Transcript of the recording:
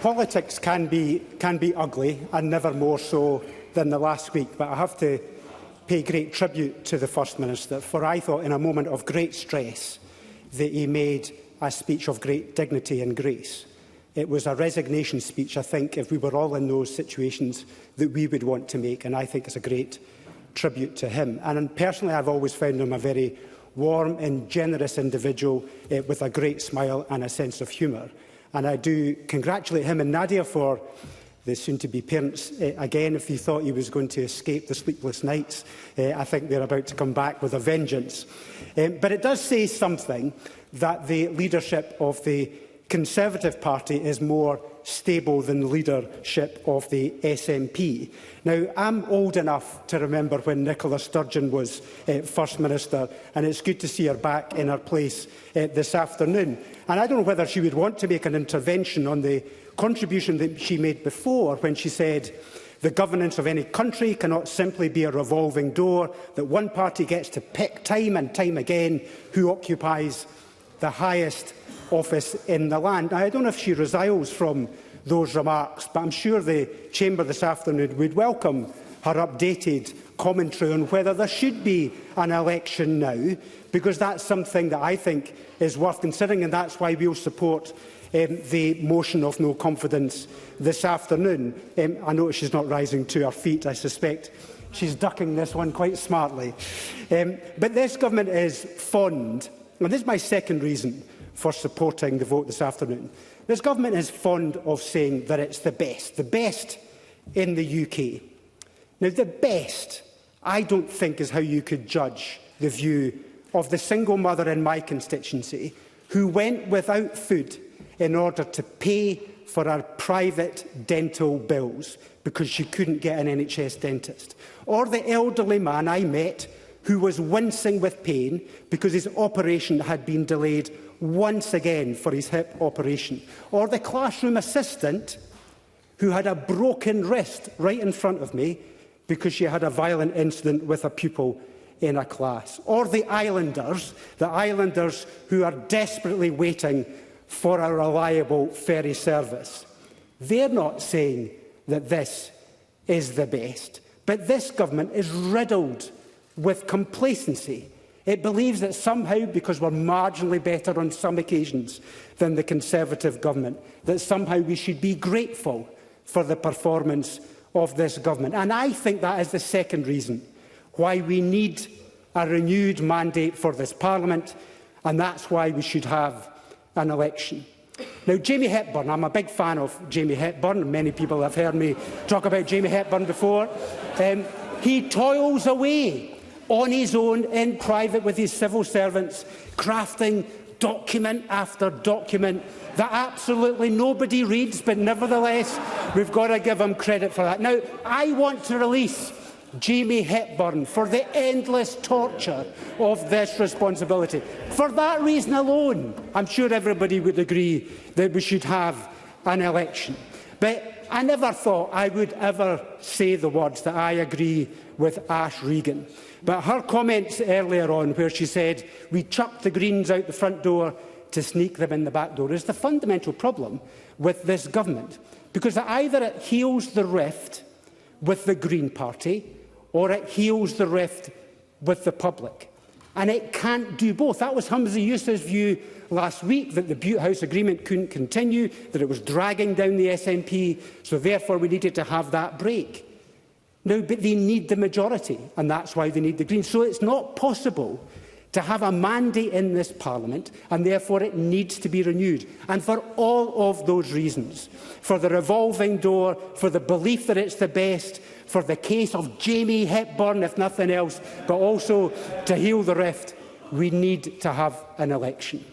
Politics can be ugly, and never more so than the last week, but I have to pay great tribute to the First Minister, for I thought in a moment of great stress that he made a speech of great dignity and grace. It was a resignation speech, I think, if we were all in those situations, that we would want to make, and I think it's a great tribute to him. And personally, I've always found him a very warm and generous individual with a great smile and a sense of humour. And I do congratulate him and Nadia for the soon-to-be parents. Again, if he thought he was going to escape the sleepless nights, I think they're about to come back with a vengeance. But it does say something that the leadership of the Conservative Party is more stable than the leadership of the SNP. Now, I'm old enough to remember when Nicola Sturgeon was First Minister, and it's good to see her back in her place this afternoon. And I don't know whether she would want to make an intervention on the contribution that she made before, when she said the governance of any country cannot simply be a revolving door, that one party gets to pick time and time again who occupies the highest office in the land. Now, I don't know if she resiles from those remarks, but I'm sure the Chamber this afternoon would welcome her updated commentary on whether there should be an election now, because that's something that I think is worth considering, and that's why we'll support the motion of no confidence this afternoon. I notice she's not rising to her feet. I suspect she's ducking this one quite smartly. But this government is fond, and this is my second reason for supporting the vote this afternoon. This government is fond of saying that it's the best in the UK. Now, the best, I don't think, is how you could judge the view of the single mother in my constituency who went without food in order to pay for her private dental bills because she couldn't get an NHS dentist. Or the elderly man I met who was wincing with pain because his operation had been delayed once again for his hip operation. Or the classroom assistant who had a broken wrist right in front of me because she had a violent incident with a pupil in a class. Or the islanders who are desperately waiting for a reliable ferry service. They're not saying that this is the best, but this government is riddled with complacency. It believes that somehow, because we're marginally better on some occasions than the Conservative government, that somehow we should be grateful for the performance of this government. And I think that is the second reason why we need a renewed mandate for this Parliament, and that's why we should have an election. Now, Jamie Hepburn, I'm a big fan of Jamie Hepburn. Many people have heard me talk about Jamie Hepburn before. He toils away on his own in private with his civil servants, crafting document after document that absolutely nobody reads, but nevertheless, we've got to give him credit for that. Now, I want to release Jamie Hepburn for the endless torture of this responsibility. For that reason alone, I'm sure everybody would agree that we should have an election. But I never thought I would ever say the words that I agree with Ash Regan. But her comments earlier on, where she said we chucked the Greens out the front door to sneak them in the back door, is the fundamental problem with this government. Because either it heals the rift with the Green Party, or it heals the rift with the public. And it can't do both. That was Humza Yousaf's view last week, that the Butte House agreement couldn't continue, that it was dragging down the SNP, so therefore we needed to have that break. Now, but they need the majority, and that's why they need the Greens. So it's not possible to have a mandate in this Parliament, and therefore it needs to be renewed. And for all of those reasons, for the revolving door, for the belief that it's the best, for the case of Jamie Hepburn, if nothing else, but also to heal the rift, we need to have an election.